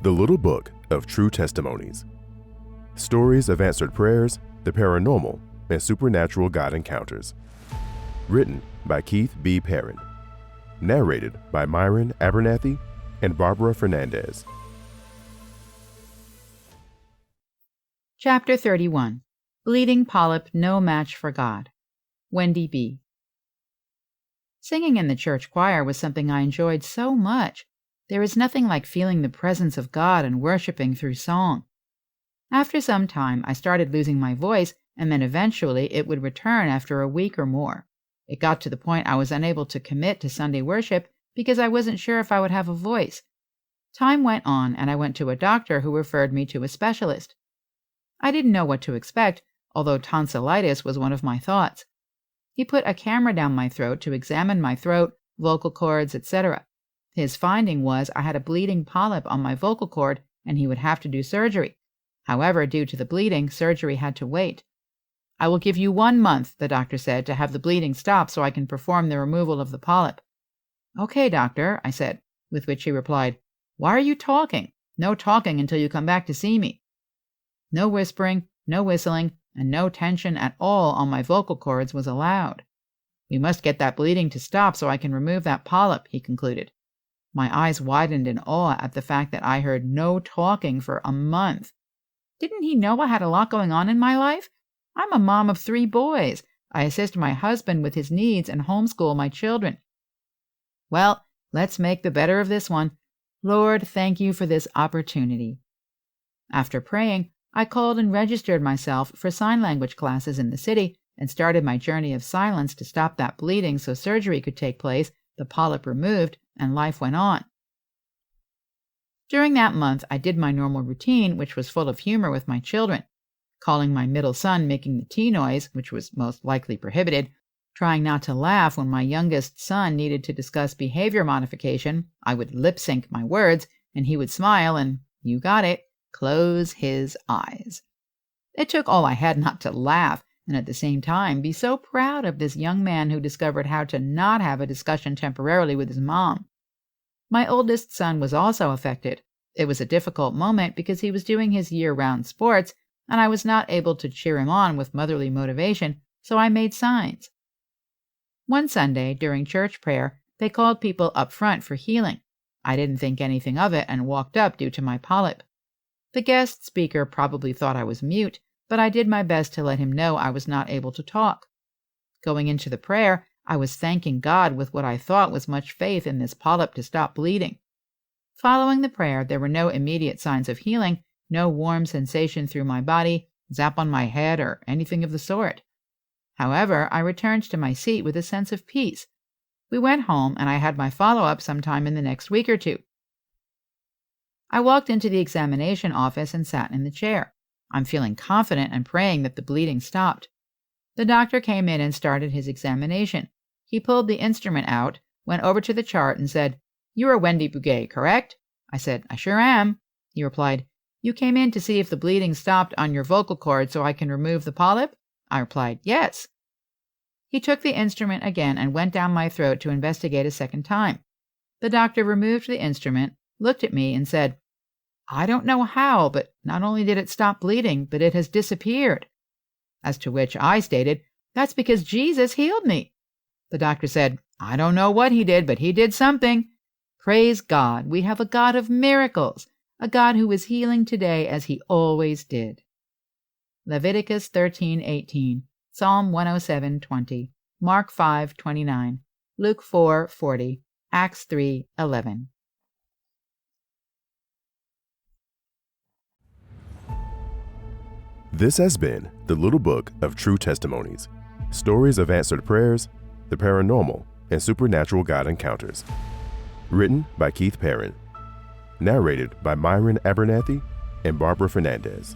The Little Book of True Testimonies. Stories of answered prayers, the paranormal, and supernatural God encounters. Written by Keith B. Perrin. Narrated by Myron Abernathy and Barbara Fernandez. Chapter 31. Bleeding Polyp No Match for God. Wendy B. Singing in the church choir was something I enjoyed so much. There is nothing like feeling the presence of God and worshiping through song. After some time, I started losing my voice, and then eventually it would return after a week or more. It got to the point I was unable to commit to Sunday worship because I wasn't sure if I would have a voice. Time went on, and I went to a doctor who referred me to a specialist. I didn't know what to expect, although tonsillitis was one of my thoughts. He put a camera down my throat to examine my throat, vocal cords, etc. His finding was I had a bleeding polyp on my vocal cord, and he would have to do surgery. However, due to the bleeding, surgery had to wait. "I will give you 1 month," the doctor said, "to have the bleeding stop so I can perform the removal of the polyp." "Okay, doctor," I said, with which he replied, "Why are you talking? No talking until you come back to see me." No whispering, no whistling, and no tension at all on my vocal cords was allowed. "We must get that bleeding to stop so I can remove that polyp," he concluded. My eyes widened in awe at the fact that I heard no talking for a month. Didn't he know I had a lot going on in my life? I'm a mom of 3 boys. I assist my husband with his needs and homeschool my children. Well, let's make the better of this one. Lord, thank you for this opportunity. After praying, I called and registered myself for sign language classes in the city and started my journey of silence to stop that bleeding so surgery could take place, the polyp removed, and life went on. During that month, I did my normal routine, which was full of humor with my children, calling my middle son making the T noise, which was most likely prohibited, trying not to laugh when my youngest son needed to discuss behavior modification. I would lip sync my words, and he would smile and, you got it, close his eyes. It took all I had not to laugh, and at the same time be so proud of this young man who discovered how to not have a discussion temporarily with his mom. My oldest son was also affected. It was a difficult moment because he was doing his year-round sports, and I was not able to cheer him on with motherly motivation, so I made signs. One Sunday, during church prayer, they called people up front for healing. I didn't think anything of it and walked up due to my polyp. The guest speaker probably thought I was mute, but I did my best to let him know I was not able to talk. Going into the prayer, I was thanking God with what I thought was much faith in this polyp to stop bleeding. Following the prayer, there were no immediate signs of healing, no warm sensation through my body, zap on my head, or anything of the sort. However, I returned to my seat with a sense of peace. We went home, and I had my follow-up sometime in the next week or 2. I walked into the examination office and sat in the chair. I'm feeling confident and praying that the bleeding stopped. The doctor came in and started his examination. He pulled the instrument out, went over to the chart, and said, "You are Wendy B, correct?" I said, "I sure am." He replied, "You came in to see if the bleeding stopped on your vocal cord so I can remove the polyp?" I replied, "Yes." He took the instrument again and went down my throat to investigate a second time. The doctor removed the instrument, looked at me, and said, "I don't know how, but not only did it stop bleeding, but it has disappeared." As to which I stated, "That's because Jesus healed me." The doctor said, "I don't know what he did, but he did something." Praise God, we have a God of miracles, a God who is healing today as he always did. Leviticus 13:18, Psalm 107:20, Mark 5:29, Luke 4:40, Acts 3:11. This has been The Little Book of True Testimonies. Stories of answered prayers, the paranormal, and supernatural God encounters. Written by Keith Perrin. Narrated by Myron Abernathy and Barbara Fernandez.